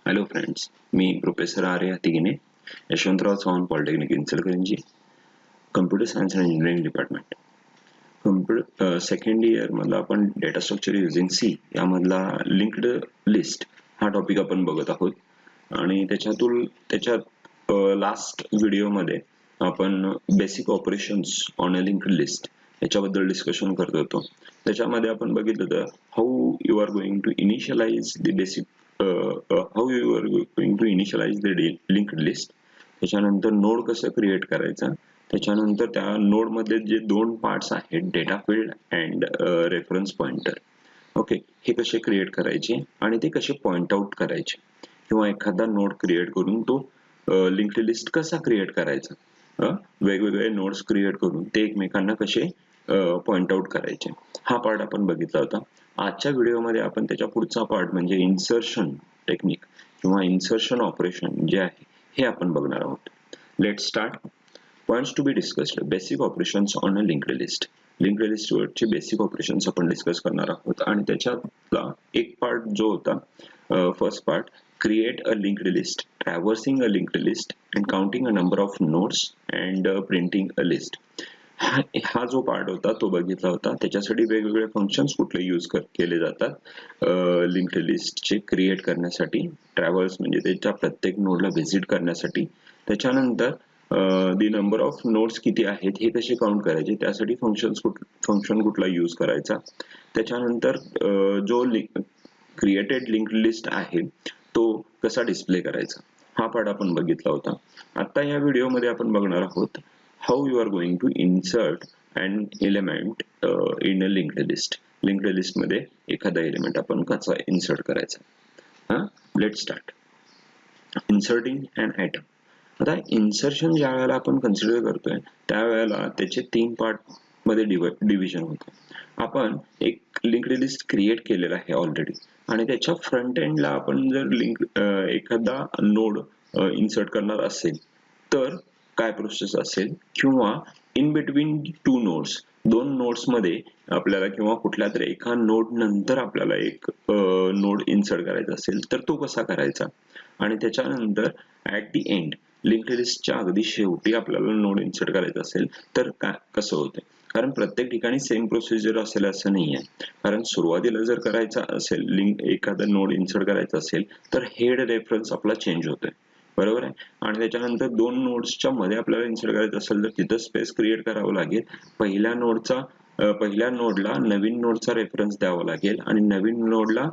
Hello friends, मी professor Arya Tigine, Yashwantrao Chavan polytechnic Ichalkaranji, computer science and engineering department. Second year मधला आपण data structure using C यामधला linked list हा topic आपण बघत आहोत. आणि त्याच्यात लास्ट व्हिडिओमध्ये आपण basic operations on a linked list याच्याबद्दल डिस्कशन करत होतो. त्याच्यामध्ये आपण बघितलं तर how you are going to initialize the basic how you are going to initialize the linked list. त्याच्यानंतर नोड कसं क्रिएट करायचा, त्याच्यानंतर त्या नोड मध्ये जे दोन पार्ट्स आहेत data field and reference pointer, okay, हे कसे क्रिएट करायचे आणि ते कसे पॉइंट आउट करायचे, किंवा एखादा नोड क्रिएट करून तो लिंक्ड लिस्ट कसा क्रिएट करायचा, वेगवेगळे नोड्स क्रिएट करून ते एकमेकांना कसे पॉइंट आउट करायचे, हा पार्ट आपण बघितला होता. आजच्या व्हिडिओमध्ये आपण त्याच्या पुढचा पार्ट म्हणजे इन्सर्शन टेक्निक किंवा इन्सर्शन ऑपरेशन जे आहे हे आपण बघणार आहोत. Let start. Points to be discussed. Basic operations on a linked list. Linked list वरचे बेसिक ऑपरेशन्स आपण डिस्कस करणार आहोत. आणि त्याच्यातला एक पार्ट जो होता, first part, create a linked list, traversing a linked list and counting a number of nodes and printing a list. हा जो पार्ट होता तो बघितला होता. त्याच्यासाठी वेगवेगळे फंक्शन्स कुठले यूज केले जातात लिंक्ड लिस्टचे क्रिएट करण्यासाठी, ट्रॅव्हल्स म्हणजे त्याच्या प्रत्येक नोडला व्हिजिट करण्यासाठी, त्याच्यानंतर दी नंबर ऑफ नोड्स किती आहेत हे कसे काउंट करायचे त्यासाठी फंक्शन कुठला यूज करायचा, त्याच्यानंतर जो क्रिएटेड लिंक्ड लिस्ट आहे तो कसा डिस्प्ले करायचा, हा पार्ट आपण बघितला होता. आता या व्हिडिओमध्ये आपण बघणार आहोत how you are going to insert an element in a linked list. Linked list मध्ये एखादा एलिमेंट आपण कसा इन्सर्ट करायचा. Let start. Inserting an item. आता इन्सर्शन ज्या वेळेला आपण कन्सिडर करतोय त्यावेळेला त्याचे तीन पार्ट मध्ये डिव्हिजन होतं. आपण एक लिंक्ड लिस्ट क्रिएट केलेला आहे ऑलरेडी, आणि त्याच्या फ्रंट एंडला आपण जर एखादा नोड इन्सर्ट करणार असेल तर काय प्रोसेस असेल, किंवा इन बिटवीन टू नोड्स, दोन नोड्स मध्ये आपल्याला किंवा कुठल्या तरी एका नोड नंतर आपल्याला एक नोड इन्सर्ट करायचा असेल तर तो कसा करायचा, आणि त्याच्यानंतर ऍट दी एंड लिंक्ड लिस्टच्या अगदी शेवटी आपल्याला नोड इन्सर्ट करायचा असेल तर कसं होतं. कारण प्रत्येक ठिकाणी सेम प्रोसिजर असेल असं नाही आहे. कारण सुरुवातीला जर करायचा असेल एखादा नोड इन्सर्ट करायचा असेल तर हेड रेफरन्स आपला चेंज होतोय, बरोबर आहे. आणि त्याच्यानंतर दोन नोड्सच्या मध्ये आपल्याला इन्सर्ट करायचं असेल तर तिथं स्पेस क्रिएट करावं लागेल. पहिल्या नोडला नवीन नोडचा रेफरन्स द्यावा लागेल, आणि नवीन नोडला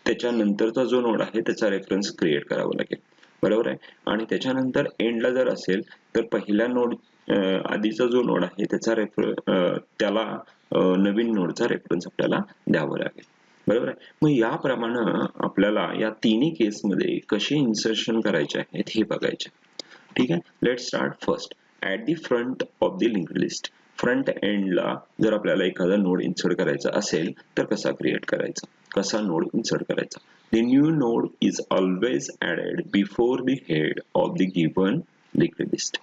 त्याच्यानंतरचा जो नोड आहे त्याचा रेफरन्स क्रिएट करावा लागेल, बरोबर आहे. आणि त्याच्यानंतर एंडला जर असेल तर पहिल्या नोड आधीचा जो नोड आहे त्याला नवीन नोडचा रेफरन्स आपल्याला द्यावा लागेल, बरोबर आहे. मग याप्रमाणे आपल्याला या तिन्ही केसमध्ये कसे इन्सर्शन करायचे आहेत हे बघायचे. ठीक आहे. Let start. First, at the front of the linked list. Front एंडला जर आपल्याला एखादा नोड इन्सर्ट करायचा असेल तर कसा क्रिएट करायचा, कसा नोड इन्सर्ट करायचा. The new node is always added before the head of the given linked list.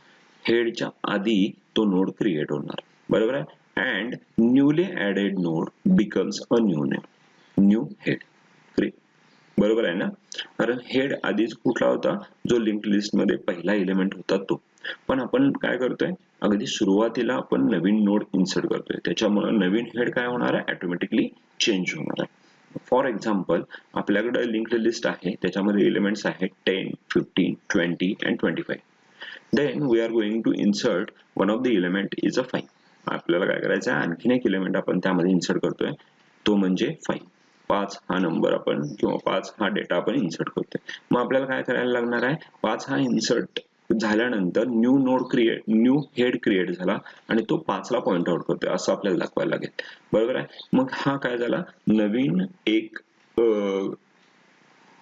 हेडच्या आधी तो नोड क्रिएट होणार, बरोबर आहे. And newly added node becomes a new head, बरोबर आहे ना. कारण हेड आधीच कुठला होता, जो लिंक्ड लिस्ट मध्ये पहिला एलिमेंट होता तो. पण आपण काय करतोय, अगदी सुरुवातीला आपण नवीन नोड इन्सर्ट करतोय, त्याच्यामुळे नवीन हेड काय होणार आहे, ऑटोमॅटिकली चेंज होणार आहे. फॉर एक्झाम्पल, आपल्याकडे लिंक्ड लिस्ट आहे, त्याच्यामध्ये एलिमेंट्स आहेत 10, 15, 20 and 25. Then we are going to insert one of the element is a 5. आपल्याला काय करायचं आहे, आणखीन एक एलिमेंट आपण त्यामध्ये इन्सर्ट करतोय, तो म्हणजे 5. 5 हा नंबर आपण किंवा 5 हा डेटा आपण इन्सर्ट करतोय. मग आपल्याला काय करायला लागणार आहे, 5 हा इन्सर्ट झाल्यानंतर न्यू हेड क्रिएट झाला आणि तो 5 ला पॉइंट आउट करतोय असं आपल्याला दाखवायला लागेल, बरोबर आहे. मग हा काय झाला, नवीन एक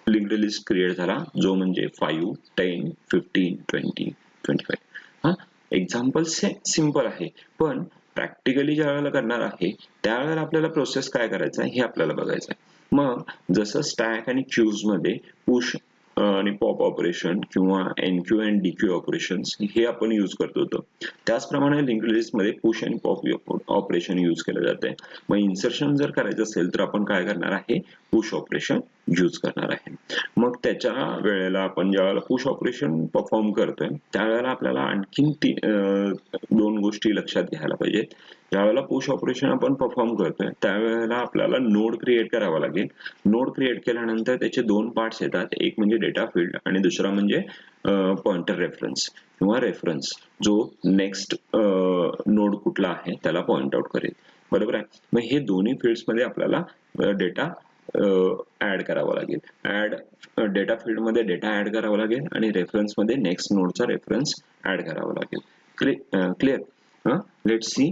लिंक्ड लिस्ट क्रिएट झाला जो म्हणजे 5, 10, 15, 20, 25. हा एक्झाम्पल सिंपल आहे, पण प्रॅक्टिकली ज्या वेळेला करणार आहे त्यावेळेला आपल्याला प्रोसेस काय करायचं आहे हे आपल्याला बघायचं आहे. मग जसं स्टॅक आणि क्यूज मध्ये पुश आणि पॉप ऑपरेशन किंवा एनक्यू अँड डीक्यू ऑपरेशन्स हे आपण यूज करत होतो, त्याचप्रमाणे लिंक्ड लिस्ट मध्ये पुश आणि पॉप ऑपरेशन यूज केलं जाते. मग इन्सर्शन जर करायचं असेल तर आपण काय करणार आहे, पुश ऑपरेशन यूज करणार आहे. मग त्याच्या वेळेला आपण ज्यावेळेला पुश ऑपरेशन परफॉर्म करतोय त्यावेळेला आपल्याला आणखीन दोन गोष्टी लक्षात घ्यायला पाहिजेत. ज्यावेळेला पुश ऑपरेशन आपण परफॉर्म करतोय त्यावेळेला आपल्याला नोड क्रिएट करावा लागेल. नोड क्रिएट केल्यानंतर त्याचे दोन पार्ट्स येतात, एक म्हणजे डेटा फील्ड आणि दुसरा म्हणजे पॉइंटर रेफरन्स किंवा रेफरन्स, जो नेक्स्ट नोड कुठला आहे त्याला पॉइंट आउट करेल. बरोबर आहे. मग हे दोन्ही फील्ड्स मध्ये आपल्याला डेटा ऍड करावा लागेल. डेटा फील्ड मध्ये डेटा ऍड करावा लागेल आणि रेफरन्स मध्ये नेक्स्ट नोडचा रेफरन्स ऍड करावा लागेल. Clear? Let's see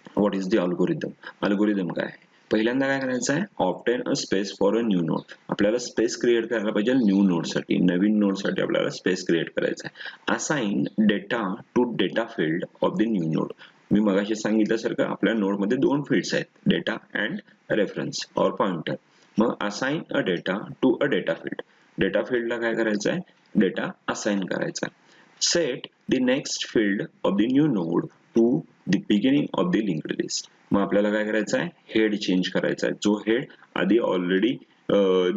what is the algorithm. Algorithm काय आहे? पहिल्यांदा काय करायचं आहे, obtain a space for a new node. आपल्याला स्पेस क्रिएट करायला पाहिजे न्यू नोड साठी, नवीन नोड साठी आपल्याला स्पेस क्रिएट करायचा आहे. Assign data to data field of the new node. मी मगाशी सांगितल्यासारखं आपल्या नोड मध्ये दोन फील्ड्स आहेत, डेटा अँड रेफरन्स और पॉइंटर. मग assign a data to a data field. Data फील्डला काय करायचं आहे, डेटा असाइन करायचा आहे. Set the next field of the new node to the beginning of the linked list. मग आपल्याला काय करायचं आहे, हेड चेंज करायचा आहे. जो हेड आधी ऑलरेडी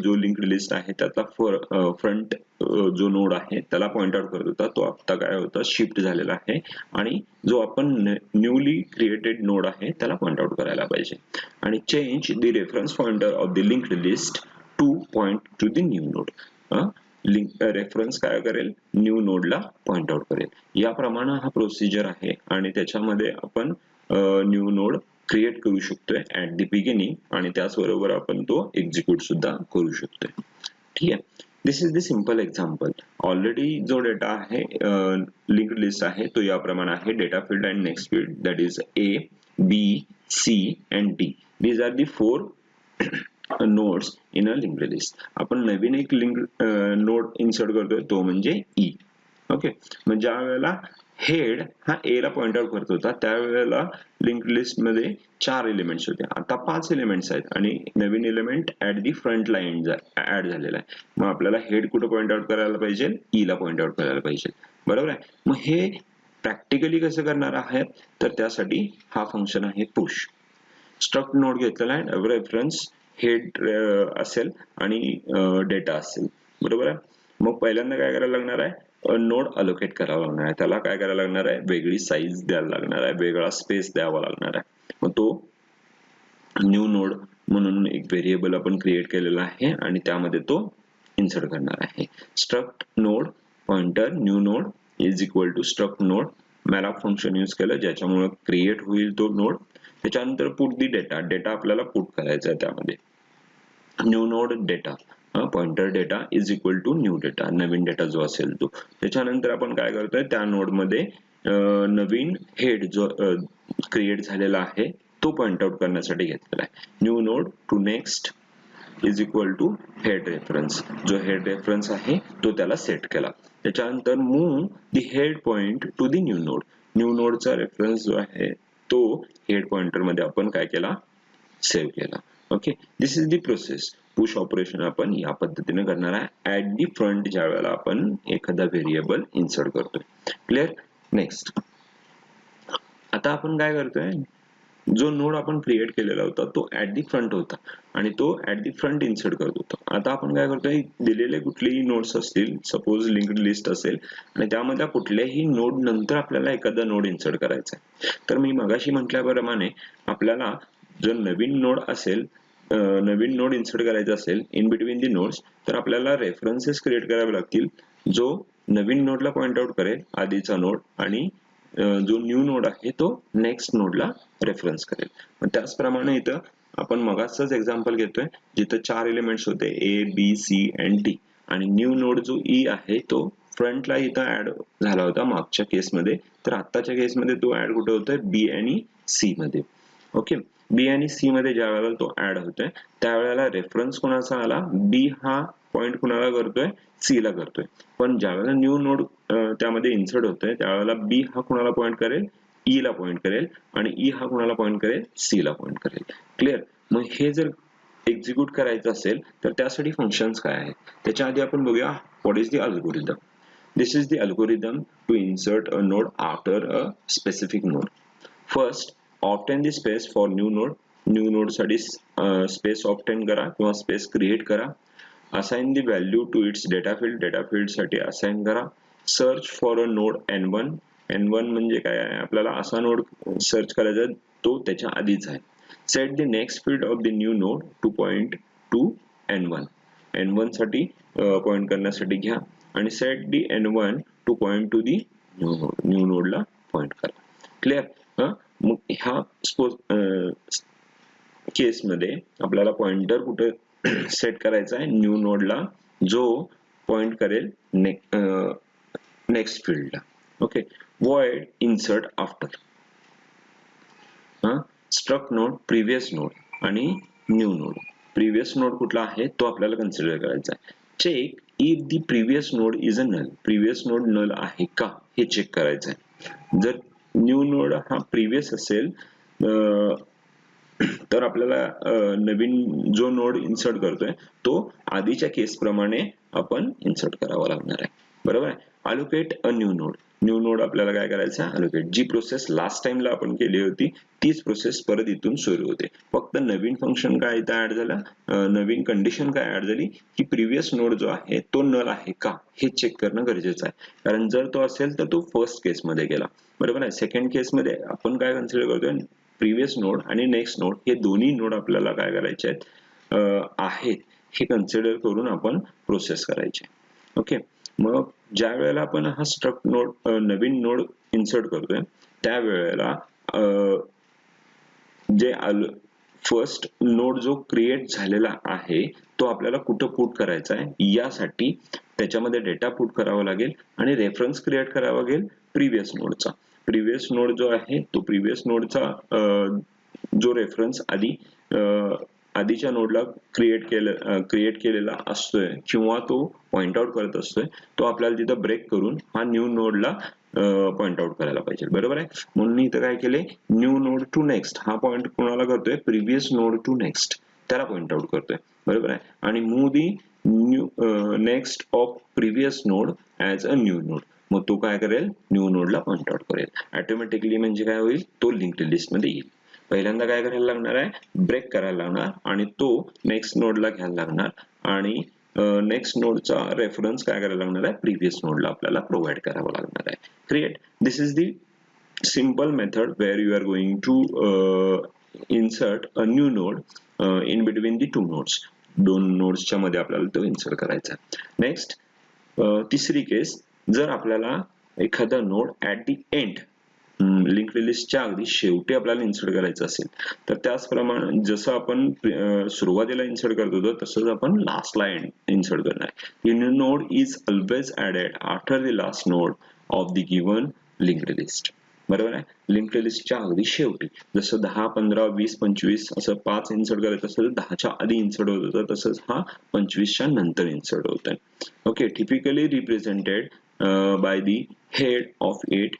जो लिंक्ड लिस्ट आहे त्यातला फ्रंट जो नोड आहे त्याला पॉइंट आउट करत होता, तो आता काय होता, शिफ्ट झालेला आहे आणि जो आपण न्यूली क्रिएटेड नोड आहे त्याला पॉइंट आउट करायला पाहिजे. आणि change the reference pointer of the linked list to point to the new node. Reference काय करेल, न्यू नोडला पॉइंट आउट करेल. याप्रमाणे हा प्रोसिजर आहे आणि त्याच्यामध्ये आपण न्यू नोड क्रिएट करू शकतोय ऍट द बिगिनिंग आणि त्याचबरोबर आपण तो एक्झिक्यूट सुद्धा करू शकतोय. ठीक आहे. This is the simple example. Already जो डेटा आहे लिंक्ड लिस्ट आहे तो याप्रमाणे आहे, data field and next field that is A, B, C and D. These are the 4 nodes in a linked list. आपण नवीन एक नोड इन्सर्ट करतोय तो म्हणजे ई. ओके. मग ज्या वेळेला हेड हा ए ला पॉइंट आउट करत होता त्यावेळेला लिंक्ड लिस्ट मध्ये 4 एलिमेंट्स होते, आता 5 एलिमेंट्स आहेत आणि नवीन element at the front line add झालेला आहे. मग आपल्याला हेड कुठं पॉइंट आउट करायला पाहिजे, ई ला पॉइंट आउट करायला पाहिजे. बरोबर आहे. मग हे प्रॅक्टिकली कसं करणार आहे, तर त्यासाठी हा फंक्शन आहे पुश. स्ट्रक्ट नोड घेतलेला आहे, रेफरन्स हेड असेल आणि डेटा असेल. बरोबर आहे. मग पहिल्यांदा काय करायला लागणार आहे, नोड अलोकेट करावा लागणार आहे. त्याला काय करायला लागणार आहे, वेगळी साईज द्यायला लागणार आहे, वेगळा स्पेस द्यावा लागणार आहे. मग तो न्यू नोड म्हणून एक व्हेरिएबल आपण क्रिएट केलेला आहे आणि त्यामध्ये तो इन्सर्ट करणार आहे. Struct node pointer new node is equal to struct node. Malloc function use केलं ज्याच्यामुळे क्रिएट होईल तो नोड. त्याच्यानंतर पुट दी डेटा. डेटा आपल्याला पुट करायचा आहे त्यामध्ये. New node data pointer data is equal to new data, नवीन डेटा जो असेल तो. त्याच्यानंतर आपण काय करतोय, त्या नोड मध्ये नवीन हेड जो क्रिएट झालेला आहे तो पॉइंट आउट करण्यासाठी घेतलेला आहे. New node to next is equal to head reference. जो हेड रेफरन्स आहे तो त्याला सेट केला. त्याच्यानंतर move the head point to the new node. New नोडचा रेफरन्स जो आहे तो हेड पॉइंटर मध्ये आपण काय केला, सेव्ह केला. Okay. This is the process. Push operation आपण या पद्धतीने करणार आहे ऍट दी फ्रंट ज्या वेळेला आपण एखादा व्हेरिएबल इन्सर्ट करतोय. क्लिअर? नेक्स्ट आता आपण काय करतोय, जो नोड आपण क्रिएट केलेला होता तो ऍट दी फ्रंट होता आणि तो ऍट दी फ्रंट इन्सर्ट करत होता. आता आपण काय करतोय, दिलेले कुठलेही नोड्स असतील, सपोज लिंक्ड लिस्ट असेल आणि त्यामध्ये कुठल्याही नोड नंतर आपल्याला एखादा नोड इन्सर्ट करायचा आहे. तर मी मगाशी म्हटल्याप्रमाणे आपल्याला जर नवीन नोड असेल, नवीन नोड इन्सर्ट करायचा असेल इन बिटवीन दी नोड्स, तर आपल्याला रेफरन्सेस क्रिएट करावे लागतील जो नवीन नोडला पॉइंट आउट करेल आधीचा नोड आणि जो न्यू नोड आहे तो नेक्स्ट नोडला रेफरन्स करेल. मग त्याचप्रमाणे इथं आपण मगाचंच एक्झाम्पल घेतोय जिथं 4 एलिमेंट्स होते ए, बी, सी अँड डी आणि न्यू नोड जो ई आहे तो फ्रंटला इथं ऍड झाला होता मागच्या केसमध्ये, तर आत्ताच्या केसमध्ये तो ऍड कुठे होतोय, बी आणि सी मध्ये. ओके. बी आणि सी मध्ये ज्या वेळेला तो ऍड होतोय त्यावेळेला रेफरन्स कोणाचा आला, बी हा पॉइंट कुणाला करतोय, सी ला करतोय. पण ज्या वेळेला न्यू नोड त्यामध्ये इन्सर्ट होतोय त्यावेळेला बी हा कुणाला पॉइंट करेल, ई ला पॉइंट करेल आणि ई हा कुणाला पॉइंट करेल, सी ला पॉइंट करेल. क्लिअर? मग हे जर एक्झिक्यूट करायचं असेल तर त्यासाठी फंक्शन्स काय आहेत, त्याच्या आधी आपण बघूया what is the algorithm. This is the algorithm to insert a node after a specific node. First, obtain the space for new node new node साठी स्पेस ऑब्टेन करा किंवा स्पेस क्रिएट करा. Assign the value to its data field साठी assign करा. Search for a node n1. n1 म्हणजे काय आहे, आपल्याला असा नोड सर्च करायचा तो त्याच्या आधीच आहे. Set the next field of the new node to point to n1. n1 साठी पॉइंट करण्यासाठी घ्या आणि set the n1 to point to the new नोडला पॉइंट करा. क्लिअर. मग ह्या केस मध्ये आपल्याला पॉइंटर कुठे सेट करायचा आहे, न्यू नोडला जो पॉइंट करेल नेक्स्ट फील्डला. Okay. void insert after. Struct node, previous node आणि न्यू नोड. प्रिव्हियस नोड कुठला आहे तो आपल्याला कन्सिडर करायचा आहे. Check if the previous node is a null. Previous node null आहे का हे चेक करायचं आहे. जर न्यू नोड हा प्रिव्हियस असेल तर आपल्याला नवीन जो नोड इन्सर्ट करतोय तो आधीच्या केस प्रमाणे आपण इन्सर्ट करावा लागणार आहे. बरोबर आहे. Allocate a new node. New node आपल्याला काय करायचं आहे, अलोकेट. जी प्रोसेस लास्ट टाइमला आपण केली होती तीच प्रोसेस परत इथून सुरू होते. फक्त नवीन फंक्शन काय इथं ऍड झालं, नवीन कंडिशन काय ऍड झाली की प्रिव्हियस नोड जो आहे तो नल आहे का हे चेक करणं गरजेचं आहे. कारण जर तो असेल तर तो फर्स्ट केस मध्ये गेला. बरोबर आहे. सेकंड केस मध्ये आपण काय कन्सिडर करतोय, प्रिव्हियस नोड आणि नेक्स्ट नोड हे दोन्ही नोड आपल्याला काय करायचे आहेत हे कन्सिडर करून आपण प्रोसेस करायचे. ओके. मग ज्या वेळेला आपण हा स्ट्रक नोड नवीन नोड इन्सर्ट करतोय त्यावेळेला जे फर्स्ट नोड जो क्रिएट झालेला आहे तो आपल्याला कुठं पुट करायचा आहे यासाठी त्याच्यामध्ये डेटा पुट करावा लागेल आणि रेफरन्स क्रिएट करावा लागेल प्रिव्हियस नोडचा. प्रिव्हियस नोड जो आहे तो प्रिव्हियस नोडचा जो रेफरन्स आधीच्या नोडला क्रिएट केलेला असतोय किंवा तो पॉइंट आउट करत असतोय तो आपल्याला तिथं ब्रेक करून हा न्यू नोडला पॉइंट आउट करायला पाहिजे. बरोबर आहे. म्हणून मी इथं काय केले, न्यू नोड टू नेक्स्ट हा पॉइंट कोणाला करतोय, प्रिव्हियस नोड टू नेक्स्ट त्याला पॉइंट आउट करतोय. बरोबर आहे. आणि move the new next of previous node as a new node. मग तो काय करेल, न्यू नोडला पॉइंट आउट करेल ऑटोमॅटिकली. म्हणजे काय होईल, तो लिंक्ड लिस्ट मध्ये येईल. पहिल्यांदा काय करायला लागणार आहे, ब्रेक करायला लागणार आणि तो नेक्स्ट नोडला घ्यायला लागणार आणि नेक्स्ट नोडचा रेफरन्स काय करायला लागणार आहे, प्रिव्हियस नोडला आपल्याला प्रोव्हाइड करावा लागणार आहे. Create. This is the simple method where you are going to insert a new node in between the two nodes. दोन नोड्सच्या मध्ये आपल्याला तो इन्सर्ट करायचा. नेक्स्ट तिसरी केस, जर आपल्याला एखादा node at the end linked लिस्टच्या अगदी शेवटी आपल्याला इन्सर्ट करायचं असेल तर त्याचप्रमाणे जसं आपण सुरुवातीला इन्सर्ट करत होतो तसंच आपण लास्टला इन्सर्ट करणार. New node is always added after the last node of the given linked list. बरोबर आहे. लिंक्ड लिस्टच्या अगदी शेवटी जसं 10, 15, 20, 25 असं 5 इन्सर्ट करायचं असेल 10च्या आधी इन्सर्ट होत होतं तसंच हा 25च्या नंतर इन्सर्ट होत आहे. Okay. Typically represented by the head of it.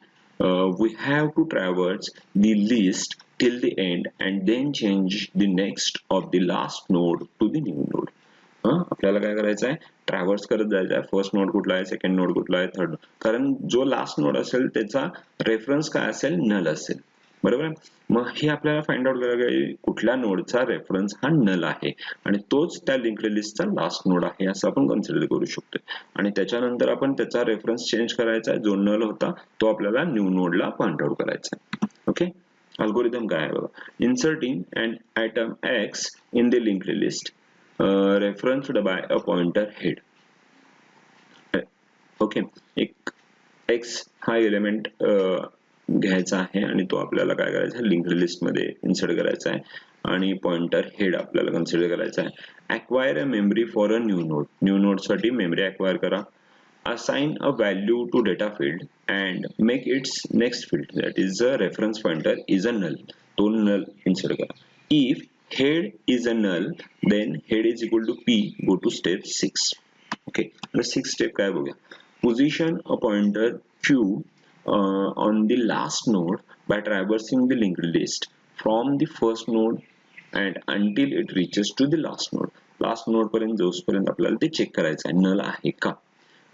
We have to traverse the list till the end and then change the next of the last node to the new node. आपल्याला काय करायचं आहे, traverse करत जायचं आहे. First node कुठला आहे, second node कुठला आहे, थर्ड. कारण जो लास्ट नोड असेल त्याचा रेफरन्स काय असेल, नल असेल. बरोबर आहे. मग हे आपल्याला फाइंड आउट करायला पाहिजे कुठल्या नोडचा रेफरन्स हा नल आहे आणि तोच त्या लिंक्ड लिस्टचा लास्ट नोड आहे असं आपण कन्सिडर करू शकतो. आणि त्याच्यानंतर आपण त्याचा रेफरन्स चेंज करायचा आहे, जो नल होता तो आपल्याला न्यू नोडला पॉइंट आउट करायचा आहे. ओके. अल्गोरिदम काय आहे बघा. Inserting an item X in the linked list referenced by a pointer head. Okay. एक x हा एलिमेंट घ्यायचा आहे आणि तो आपल्याला काय करायचा आहे, लिंक्ड लिस्ट मध्ये इन्सर्ट करायचा आहे आणि पॉइंटर हेड आपल्याला कन्सिडर करायचा आहे. acquire a memory for a new node. New node साठी मेमरी acquire करा. assign a value to data field and make its next field that is a reference pointer is a null. तो null insert करा. if head is a null then head is equal to p. go to step 6. okay. the sixth step काय बघूया. position a pointer q on the last node by traversing the linked list from the first node and until it reaches to the last node. Last node पर्यंत जोपर्यंत आपल्याला ते check करायचं आहे null आहे का.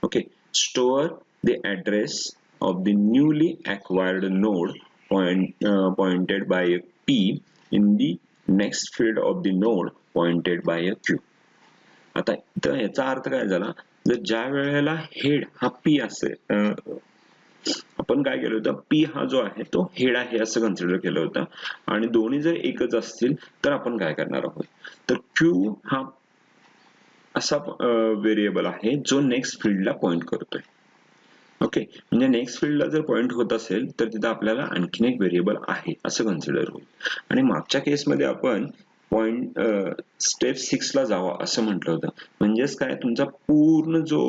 Okay. Store the address of the newly acquired node pointed by a p in the next field of the node pointed bye a Q. आता इथं याचा अर्थ काय झाला, जर ज्या वेळेला हेड हा पी असेल, आपण काय केलं होतं, पी हा जो आहे तो हेड आहे असं कन्सिडर केलं होतं आणि दोन्ही जर एकच असतील तर आपण काय करणार आहोत, तर क्यू हा असा व्हेरिएबल आहे जो नेक्स्ट फील्डला पॉइंट करतोय. ओके, म्हणजे नेक्स्ट फील्डला जर पॉइंट होत असेल तर तिथं आपल्याला आणखीन एक व्हेरिएबल आहे असं कन्सिडर होईल. आणि मागच्या केसमध्ये आपण पॉइंट स्टेप 6 ला जावा असं म्हटलं होतं. म्हणजेच काय, तुमचा पूर्ण जो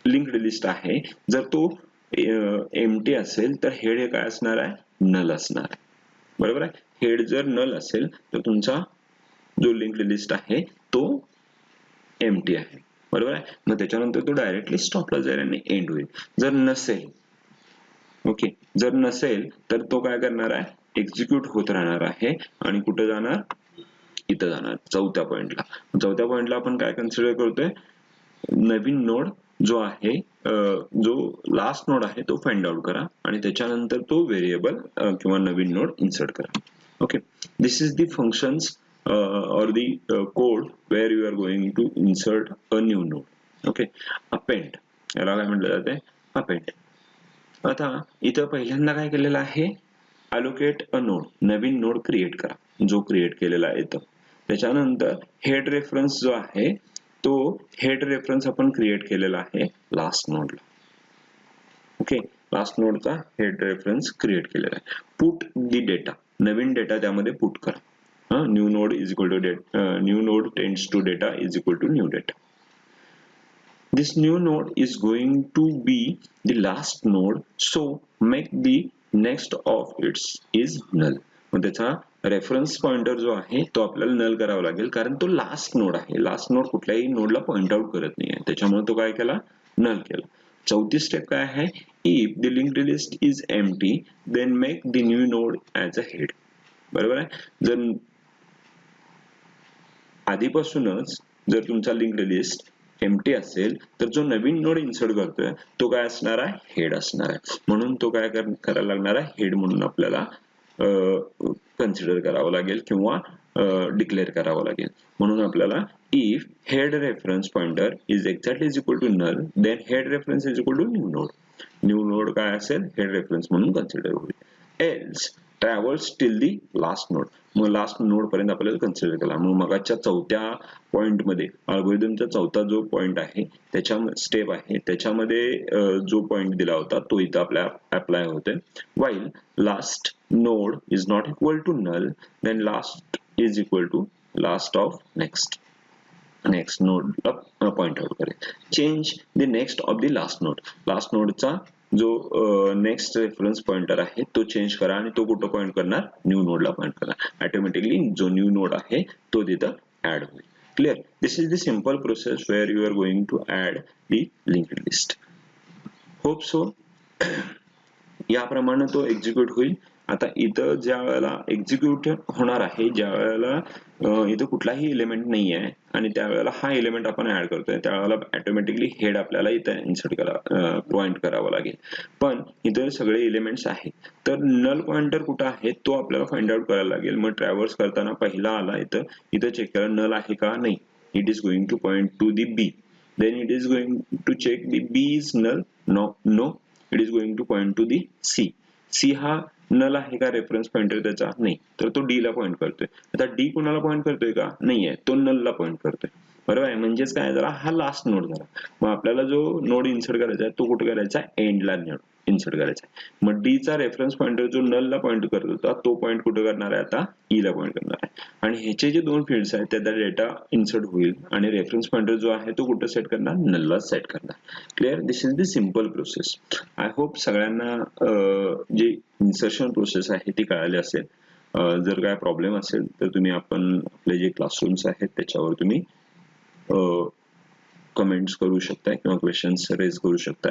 लिंक्ड लिस्ट आहे जर तो एम्प्टी असेल तर हेड हे काय असणार आहे, नल असणार आहे. बरोबर आहे. हेड जर नल असेल तर तुमचा जो लिंक्ड लिस्ट आहे तो एम्प्टी आहे. बरोबर आहे. मग त्याच्यानंतर तो डायरेक्टली स्टॉपला जाईल आणि एंड होईल. जर नसेल, ओके, जर नसेल तर तो काय करणार आहे, एक्झिक्यूट होत राहणार आहे आणि कुठे जाणार, इथं जाणार चौथ्या पॉइंटला. चौथ्या पॉइंटला आपण काय कन्सिडर करतोय, नवीन नोड जो आहे, जो लास्ट नोड आहे तो फाइंड आउट करा आणि त्याच्यानंतर तो व्हेरिएबल किंवा नवीन नोड इन्सर्ट करा. Okay, this is the functions or the code where you are going to insert a new node. Okay, append याला काय म्हटलं जाते, append. आता इथं पहिल्यांदा काय केलेलं आहे, allocate a node, Naveen node create करा, जो क्रिएट केलेला आहे इथं. त्याच्यानंतर हेड रेफरन्स जो आहे तो हेड रेफरन्स आपण क्रिएट केलेला आहे लास्ट नोडला. ओके, लास्ट नोडचा हेड रेफरन्स क्रिएट केलेला आहे. पुट द डेटा, नवीन डेटा त्यामध्ये पुट करा. New node is equal to data, new node tends to data is equal to new data. This new node is going to be the last node, so make the next of its is null. मग त्याचा reference pointer जो आहे तो आपल्याला null करावा लागेल, कारण तो लास्ट नोड आहे. लास्ट नोड कुठल्याही नोडला पॉइंट आउट करत नाहीये, त्याच्यामुळे तो काय केला, नल केला. चौथी स्टेप काय आहे, if the linked list is empty then make the new node as a head. बरोबर आहे. जर आधीपासूनच जर तुमचा लिंक्ड लिस्ट एम्प्टी असेल तर जो नवीन नोड इन्सर्ट करतोय तो काय असणार आहे, हेड असणार आहे. म्हणून तो काय करायला लागणार आहे, हेड म्हणून आपल्याला कन्सिडर करावं लागेल किंवा डिक्लेअर करावं लागेल. म्हणून आपल्याला if head reference pointer is exactly is equal to null then head reference is equal to new node. New node काय असेल, हेड रेफरन्स म्हणून कन्सिडर होईल. Else travels till the last node, मग लास्ट नोड पर्यंत आपल्याला consider केला. मग मगाच्या चौथ्या पॉइंट मध्ये, अल्गोरिदमचा चौथा जो पॉइंट आहे त्याच्या स्टेप आहे त्याच्यामध्ये जो पॉइंट दिला होता तो इथं आपल्या अप्लाय होते. While last node is not equal to null then last is equal to last of next नोडला पॉइंट आउट करेल. Change the next of the last node, last नोडचा जो नेक्स्ट रेफरन्स पॉइंटर आहे तो चेंज करा आणि तो कुठं पॉइंट करणार, न्यू नोडला पॉइंट करणार. ऑटोमॅटिकली जो न्यू नोड आहे तो तिथं ऍड होईल. Clear. This is the simple process where you are going to add the linked list. Hope so याप्रमाणे तो एक्झिक्यूट होईल. आता इथं ज्या वेळेला एक्झिक्यूट होणार आहे, ज्या वेळेला इथं कुठलाही एलिमेंट नाही आहे आणि त्यावेळेला हा एलिमेंट आपण ऍड करतोय त्यावेळेला ऑटोमॅटिकली हेड आपल्याला इथं इन्सर्ट पॉइंट करावा लागेल. पण इथं सगळे एलिमेंट्स आहेत तर नल पॉइंटर कुठं आहे तो आपल्याला फाइंड आउट करायला लागेल. मग ट्रॅव्हर्स करताना पहिला आला इथं चेक करा नल आहे का, नाही. It is going to point to the B. Then it is going to check the B is null, no. It is going to point to the C. C हा null आहे का reference pointer त्याचा, नाही, तर तो D ला point करतोय. आता डी कोणाला पॉइंट करतोय का, नाहीये, तो नल ला पॉइंट करतोय. बरोबर आहे. म्हणजेच काय झाला, हा लास्ट नोड झाला. मग आपल्याला जो नोड इन्सर्ट करायचा आहे तो कुठे करायचा आहे, एंडला इन्सर्ट करायचा आहे. मग डी चा रेफरन्स पॉइंटर जो नल ला पॉइंट करत होता तो पॉइंट कुठे करणार आहे, आता ई ला पॉइंट करणार आहे. आणि ह्याचे जे दोन फील्ड्स आहेत त्याचा डेटा इन्सर्ट होईल आणि रेफरन्स पॉइंटर जो आहे तो कुठे सेट करणार, नल ला सेट करणार. Clear. This is the simple process. I hope सगळ्यांना जे इन्सर्शन प्रोसेस आहे ती कळाली असेल. जर काय प्रॉब्लेम असेल तर तुम्ही आपले जे क्लासरूम्स आहेत त्याच्यावर तुम्ही कमेंट्स करू शकता किंवा क्वेश्चन्स रेज करू शकता.